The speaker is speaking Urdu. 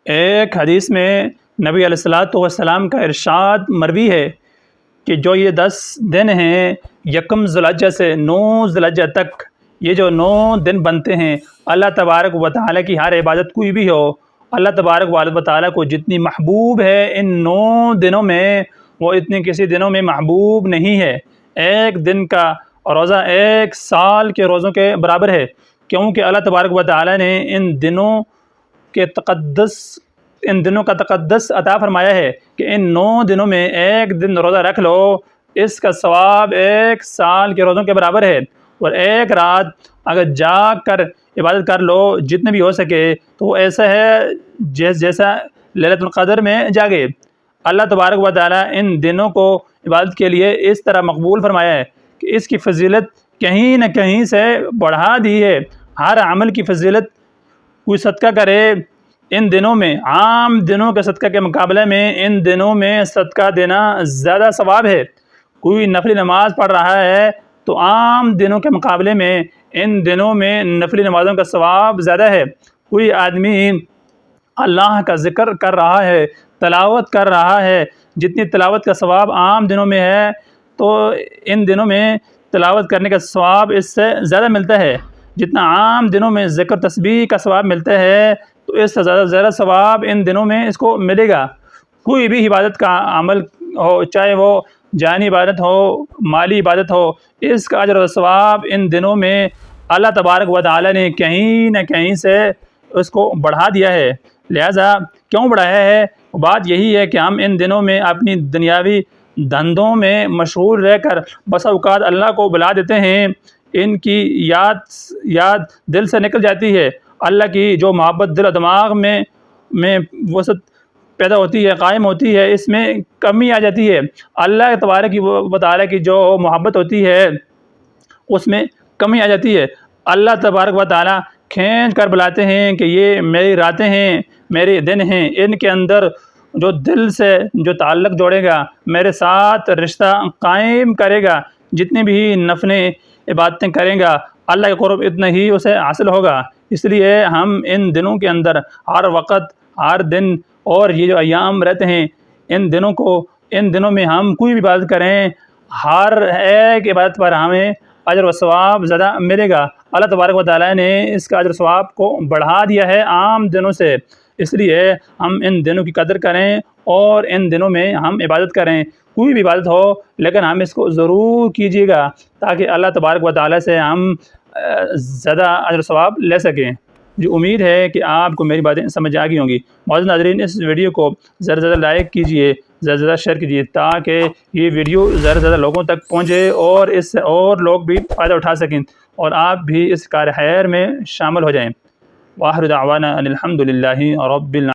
ایک حدیث میں نبی علیہ الصلوۃ والسلام کا ارشاد مروی ہے کہ جو یہ 10 دن ہیں یکم ذی الحجہ سے 9 ذی الحجہ تک، یہ جو 9 دن بنتے ہیں، اللہ تبارک و تعالیٰ کی ہر عبادت کوئی بھی ہو، اللہ تبارک و تعالیٰ کو جتنی محبوب ہے ان 9 دنوں میں، وہ اتنی کسی دنوں میں محبوب نہیں ہے۔ ایک دن کا روزہ 1 سال کے روزوں کے برابر ہے، کیونکہ اللہ تبارک و تعالیٰ نے ان دنوں کا تقدس عطا فرمایا ہے کہ ان 9 دنوں میں ایک دن روزہ رکھ لو، اس کا ثواب 1 سال کے روزوں کے برابر ہے۔ اور ایک رات اگر جاگ کر عبادت کر لو جتنے بھی ہو سکے تو وہ ایسا ہے جیسا لیلۃ القدر میں جاگے۔ اللہ تبارک و تعالیٰ ان دنوں کو عبادت کے لیے اس طرح مقبول فرمایا ہے کہ اس کی فضیلت کہیں نہ کہیں سے بڑھا دی ہے۔ ہر عمل کی فضیلت، کوئی صدقہ کرے ان دنوں میں، عام دنوں کے صدقہ کے مقابلے میں ان دنوں میں صدقہ دینا زیادہ ثواب ہے۔ کوئی نفلی نماز پڑھ رہا ہے تو عام دنوں کے مقابلے میں ان دنوں میں نفلی نمازوں کا ثواب زیادہ ہے۔ کوئی آدمی اللہ کا ذکر کر رہا ہے، تلاوت کر رہا ہے، جتنی تلاوت کا ثواب عام دنوں میں ہے تو ان دنوں میں تلاوت کرنے کا ثواب اس سے زیادہ ملتا ہے۔ جتنا عام دنوں میں ذکر تسبیح کا ثواب ملتا ہے تو اس سے زیادہ ثواب ان دنوں میں اس کو ملے گا۔ کوئی بھی عبادت کا عمل ہو، چاہے وہ جانی عبادت ہو، مالی عبادت ہو، اس کا اجر و ثواب ان دنوں میں اللہ تبارک و تعالیٰ نے کہیں نہ کہیں سے اس کو بڑھا دیا ہے۔ لہٰذا کیوں بڑھایا ہے؟ بات یہی ہے کہ ہم ان دنوں میں اپنی دنیاوی دھندوں میں مشغول رہ کر بسا اوقات اللہ کو بلا دیتے ہیں، ان کی یاد دل سے نکل جاتی ہے۔ اللہ کی جو محبت دل و دماغ میں وسعت پیدا ہوتی ہے، قائم ہوتی ہے، اس میں کمی آ جاتی ہے۔ اللہ تبارک و تعالیٰ کی جو محبت ہوتی ہے اس میں کمی آ جاتی ہے۔ اللہ تبارک و تعالیٰ کھینچ کر بلاتے ہیں کہ یہ میری راتیں ہیں، میرے دن ہیں، ان کے اندر جو دل سے جو تعلق جوڑے گا، میرے ساتھ رشتہ قائم کرے گا، جتنی بھی نفل عبادتیں کرے گا، اللہ کے قرب اتنا ہی اسے حاصل ہوگا۔ اس لیے ہم ان دنوں کے اندر ہر وقت، ہر دن اور یہ جو ایام رہتے ہیں ان دنوں میں ہم کوئی بھی عبادت کریں، ہر ایک عبادت پر ہمیں اجر و ثواب زیادہ ملے گا۔ اللہ تبارک و تعالیٰ نے اس کا اجر و ثواب کو بڑھا دیا ہے عام دنوں سے، اس لیے ہم ان دنوں کی قدر کریں اور ان دنوں میں ہم عبادت کریں۔ کوئی بھی عبادت ہو لیکن ہم اس کو ضرور کیجیے گا تاکہ اللہ تبارک و تعالیٰ سے ہم زیادہ اجر و ثواب لے سکیں۔ جو امید ہے کہ آپ کو میری باتیں سمجھ آ گئی ہوں گی۔ معزز ناظرین، اس ویڈیو کو زیادہ سے زیادہ لائک کیجیے، زیادہ سے زیادہ شیئر کیجیے تاکہ یہ ویڈیو زیادہ سے زیادہ لوگوں تک پہنچے اور اس سے اور لوگ بھی فائدہ اٹھا سکیں اور آپ بھی اس کار خیر میں شامل ہو جائیں۔ وآخر دعوانا ان الحمد للہ رب العالمین۔